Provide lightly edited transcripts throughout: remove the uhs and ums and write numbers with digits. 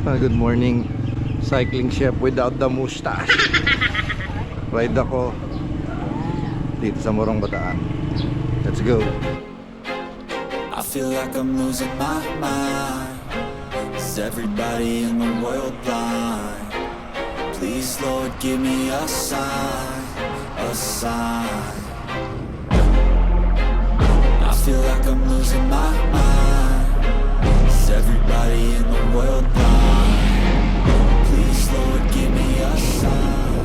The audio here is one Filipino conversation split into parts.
Good morning, cycling chef without the mustache. Ride ako dito sa Morong Bataan. Let's go. I feel like I'm losing my mind. Is everybody in the world blind? Please, Lord, give me a sign, a sign. I feel like I'm losing my mind. Is everybody in the world blind? Please, Lord, give me a sign.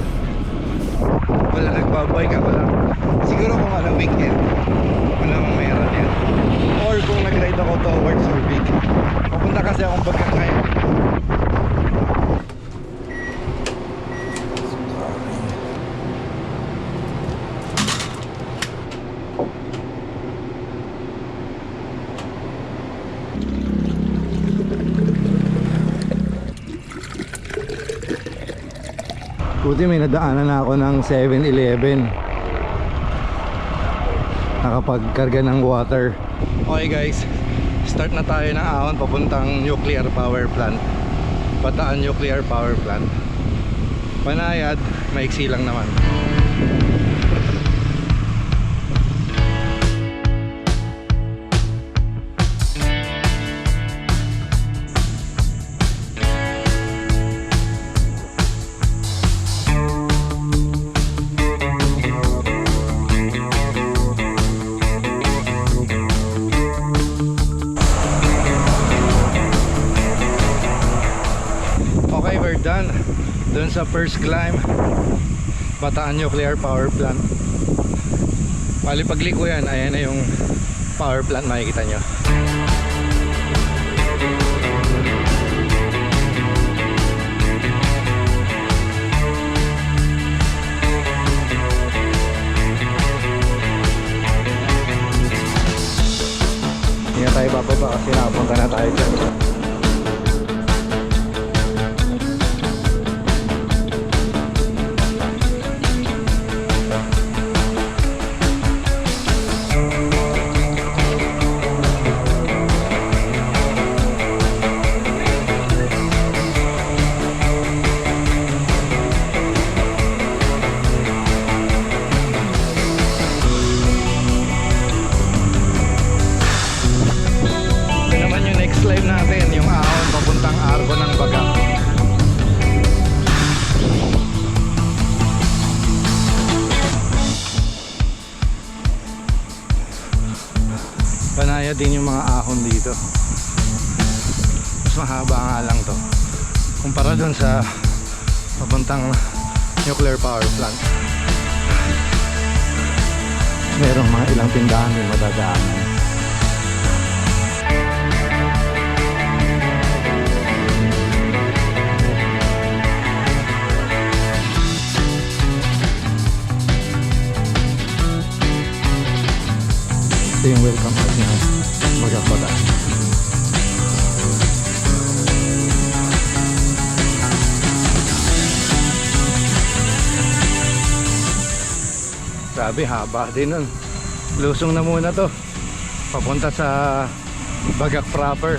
Wala, nagbabike ako lang. Siguro kung alam weekend, walang meron yan. Or kung nag-ride ako towards Subic. Papunta kasi akong Bagak ngayon. Buti may nadaanan na ako ng 7-Eleven. Nakapagkarga ng water. Okay guys, start na tayo ng ahon papuntang nuclear power plant. Bataan Nuclear Power Plant. Panayad, maiksi lang naman. Okay, we're done dun sa first climb, Bataan Nuclear Power Plant. Bali pagliko yan, ayan na yung power plant, makikita nyo. Hindi na tayo bababa kasi nakapunta na tayo dyan. Live natin yung ahon papuntang Argo ng Bagak. Panaya din yung mga ahon dito. Mas mahaba nga lang to kumpara dun sa papuntang nuclear power plant. Merong mga ilang tindahan din madadaanan. Ito yung welcome out ng Bagak Bataan. Grabe, haba din nun. Lusong na muna to papunta sa Bagak proper.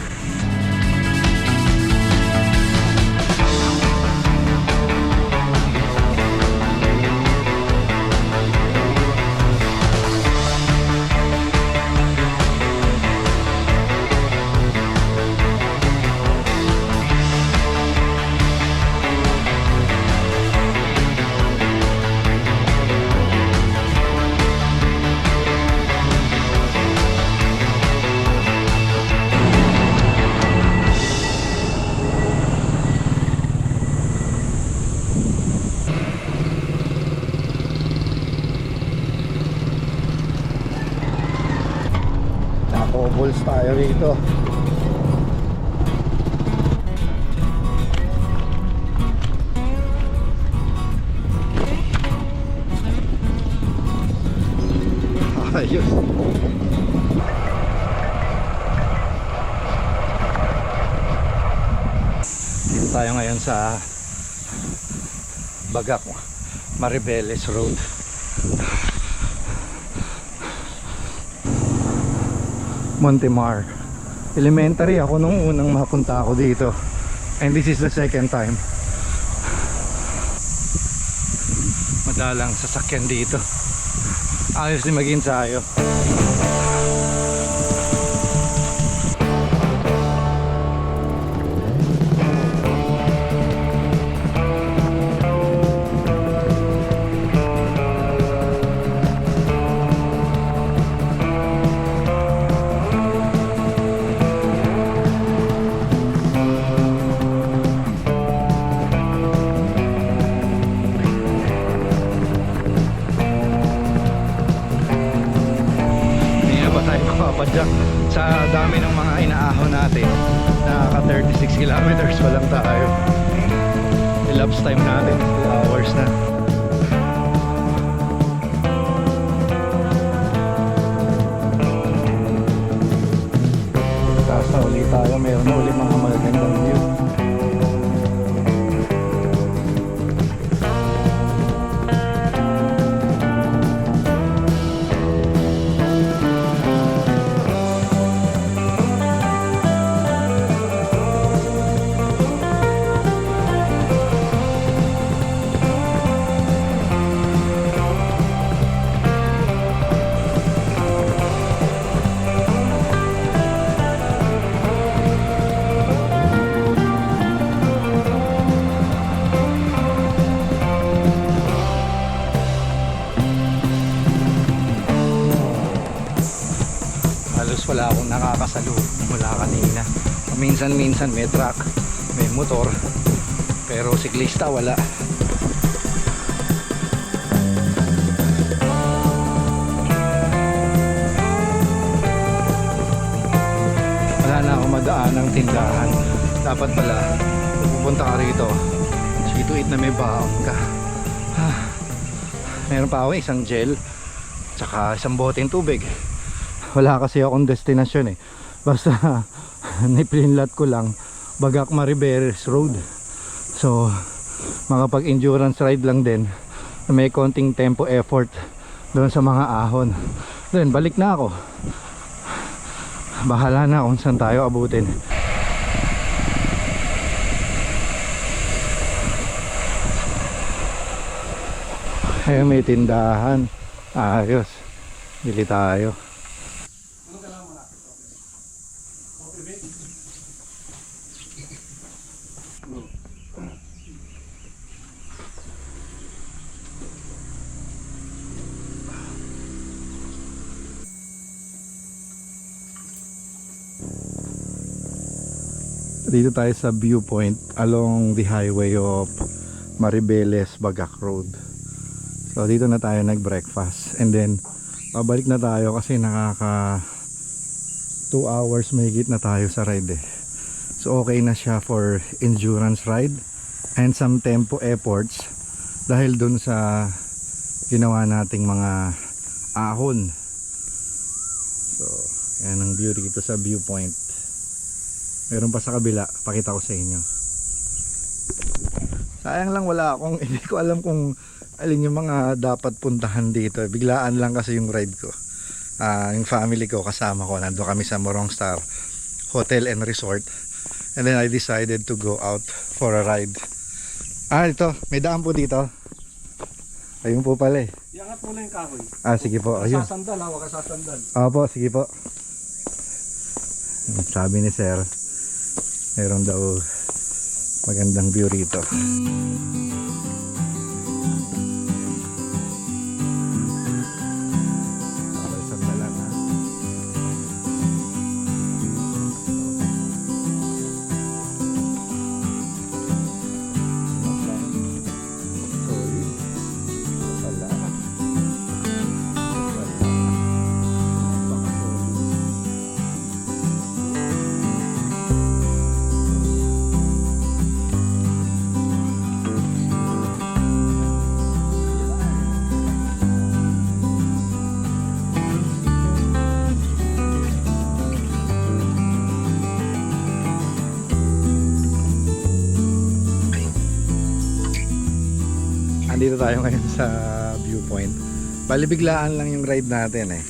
Balls tayo rito. Ayos. Dito tayo ngayon sa Bagak Maribeles Road. Montemar. Elementary ako nung unang mapunta ako dito. And this is the second time. Madalang sasakyan dito. Ayos din mag-ensayo. Sa dami ng mga inaahon natin, nakaka 36 kilometers pa lang tayo. Elapsed time natin 2 hours na. Taas na ulit tayo, meron na ulit mga magagandang view. Wala akong nakakasalubong mula kanina. Minsan-minsan may truck, may motor, pero siklista wala. Wala na akong madaan ng tindahan. Dapat pala pupunta ka rito, see to eat na may baon ka. Meron pa ako isang gel tsaka isang boteng tubig. Wala kasi akong destinasyon eh. Basta niplinlat ko lang Bagak Maribeles Road. So makapag endurance ride lang din, may konting tempo effort doon sa mga ahon. Then balik na ako. Bahala na kung saan tayo abutin. Ayun, may tindahan. Ayos, bili tayo. Dito tayo sa viewpoint along the highway of Maribeles Bagak Road. So dito na tayo nag-breakfast and then pabalik na tayo kasi nakaka 2 hours mahigit na tayo sa ride eh. So okay na siya for endurance ride and some tempo efforts dahil dun sa ginawa nating mga ahon. So yan ang view dito sa viewpoint. Meron pa sa kabila, pakita ko sa inyo. Sayang lang wala akong, hindi ko alam kung alin yung mga dapat puntahan dito. Biglaan lang kasi yung ride ko. Yung family ko kasama ko, nandun kami sa Morong Star Hotel and Resort. And then I decided to go out for a ride. Ito, may daan po dito. Ayun po pala eh. Iangat mo na yung kahoy. Sige po, ayun. Sasandal, huwag ka sasandal. Opo, sige po. Sabi ni Sir, meron daw magandang view rito. Sandalan ha. Sorry. Wala. Andito tayo ngayon sa viewpoint. Balibiglaan lang yung ride natin eh.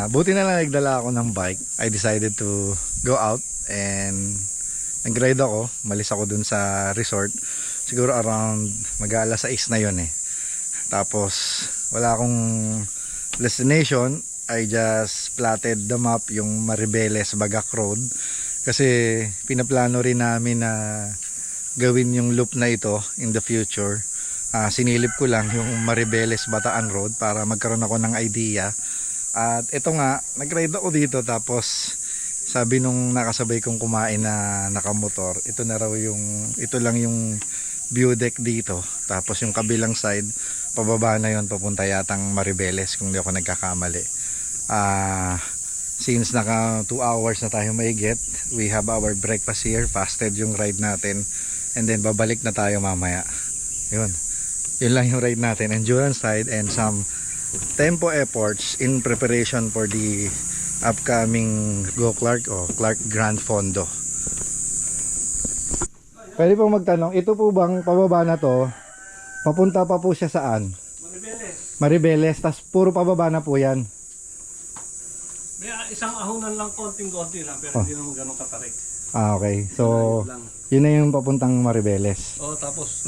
Buti na lang nagdala ako ng bike. I decided to go out and nag-ride ako, malis ako dun sa resort. Siguro around mag-aalas 6 na yun eh. Tapos wala akong destination. I just plotted the map, yung Maribeles Bagak Road. Kasi pinaplano rin namin na gawin yung loop na ito in the future. Sinilip ko lang yung Maribeles Bataan Road para magkaroon ako ng idea. At ito nga, nag-ride ako dito tapos sabi nung nakasabay kong kumain na nakamotor, ito lang yung view deck dito. Tapos yung kabilang side, pababa na yon, papunta yatang Maribeles kung di ako nagkakamali. Since naka 2 hours na tayo maigit, we have our breakfast here, fasted yung ride natin, and then babalik na tayo mamaya. Yun lang yung ride natin, endurance ride and some tempo efforts in preparation for the upcoming Go Clark o Clark Grand Fondo. Pwede pong magtanong, ito po bang pababa na to, papunta pa po siya saan? Maribeles, tas puro pababa na po yan. May isang ahonan lang, konting-konti lang, pero hindi naman ganun katarik. Okay, so yun na yung papuntang Maribeles. Tapos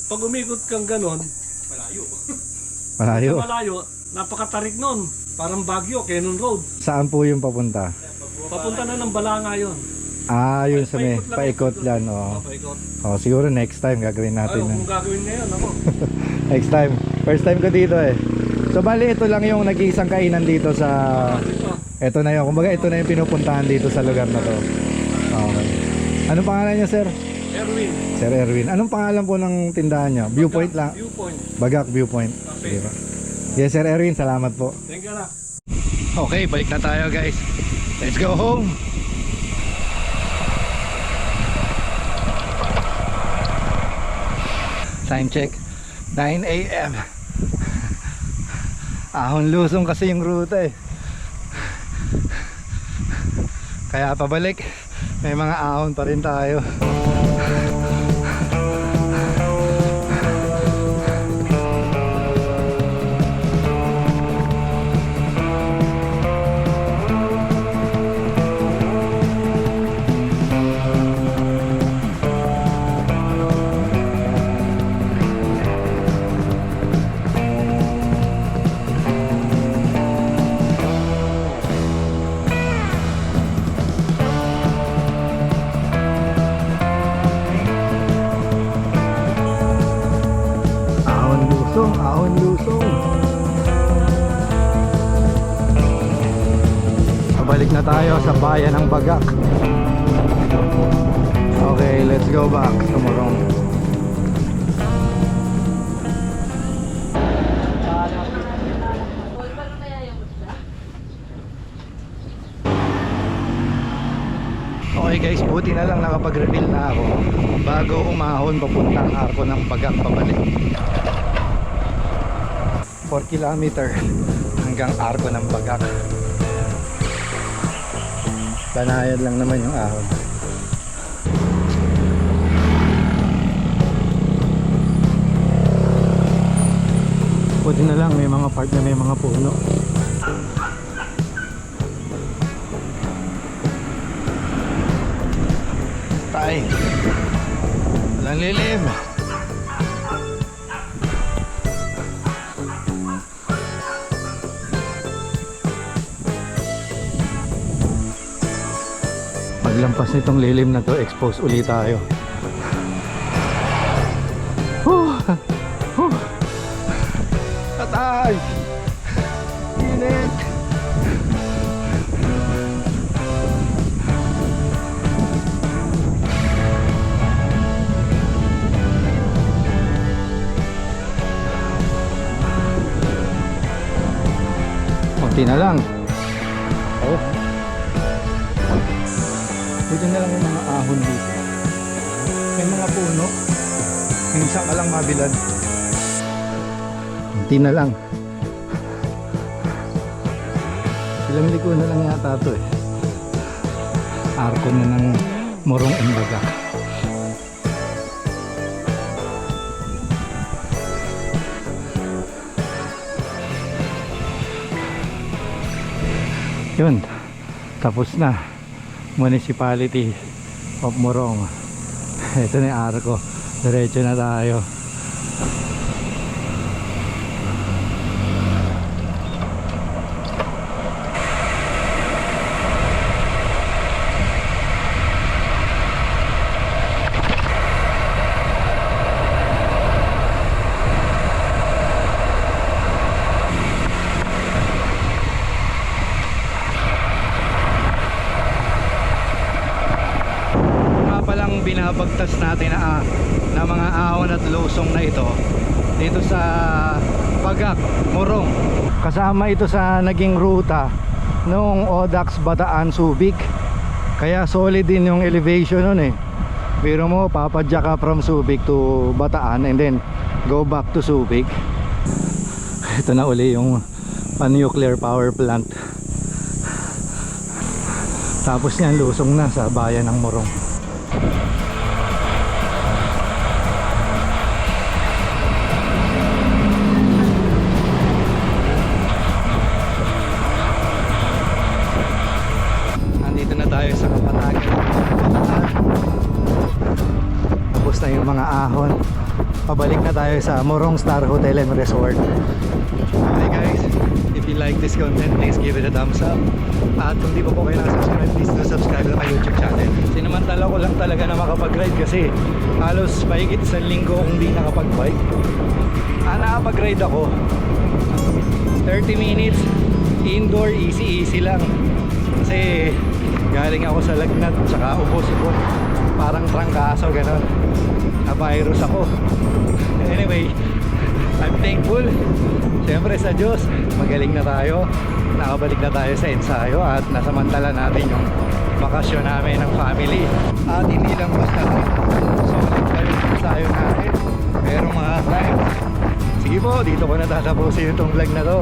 pag umikot kang ganun, malayo. Malayo. Malayo, napakatarik nun. Parang Baguio, Quezon Road. Saan po yung papunta? Papunta na ng Balanga yun. Yun sa may paikot yan. Paikot. Siguro next time gagawin natin. Kung gagawin ngayon, ako. Next time. First time ko dito eh. So bali ito lang yung nag-iisang kainan dito sa... Ito na yun. Kumbaga ito na yung pinupuntahan dito sa lugar na to. Okay. Anong pangalan niya, sir? Erwin. Sir Erwin. Anong pangalan po ng tindahan niyo? Viewpoint lang? Viewpoint. Bagak Viewpoint. Okay. Diba? Yes, Sir Erwin. Salamat po. Thank you na. Okay, balik na tayo guys. Let's go home. Time check 9 AM. Ahon lusong kasi yung ruta eh. Kaya pabalik, may mga ahon pa rin tayo. Ahon lusong. Pabalik na tayo sa bayan ng Bagak. Okay, let's go back to Morong. Okay guys, buti na lang nakapag-reveal na ako bago umahon papuntang arko ng Bagak pabalik. 4 kilometer hanggang arko ng Bagak. Banayad lang naman yung ahon. Buti na lang may mga part na may mga puno. Tay, walang lilim. Paglampas nitong lilim na to, expose ulit tayo. Patay! Init! Konti na lang. Buti na lang yung mga ahon dito. May mga puno. Minsan ka lang mabilad. Hindi na lang. Ilang liko na lang yata ito eh. Arko na ng Morong and Bagak. Yun. Tapos na. Municipality of Morong. Ito na yung arko. Diretso na tayo. Palang binabagtas natin na mga ahon at lusong na ito dito sa Pagak, Morong. Kasama ito sa naging ruta noong Odax, Bataan, Subic. Kaya solid din yung elevation nun eh. Pero mo papadya ka from Subic to Bataan and then go back to Subic. Ito na uli yung pan-nuclear power plant. Tapos yan lusong na sa bayan ng Morong. Nandito na tayo sa Kapatagan. Tapos na yung mga ahon. Pabalik na tayo sa Morong Star Hotel and Resort. Okay guys, if you like this content, please give it a thumbs up. At kung di pa po kayo nakasubscribe, please do subscribe na my YouTube channel. Sinamantala ko lang talaga na makapag-ride kasi halos mahigit isang linggo kung di nakapag-bike. Nakapag-ride ako 30 minutes indoor, easy lang. Kasi galing ako sa lagnat, tsaka ubos-ubos, parang trangkaso, ganon. Na-virus ako. Anyway, I'm thankful siyempre sa Diyos, magaling na tayo, nakabalik na tayo sa ensayo at nasamantala natin yung bakasyon namin ng family. At hindi lang basta solid pa yung ensayo natin, pero mga friends, sige po, dito ko natatapusin itong vlog na to.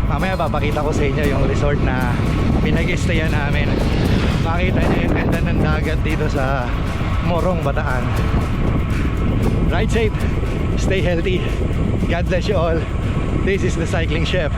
Mamaya papakita ko sa inyo yung resort na pinag-stayan namin. Makita nyo yung ganda ng dagat dito sa Morong, Bataan. Ride safe, stay healthy, God bless you all. This is the Cycling Chef.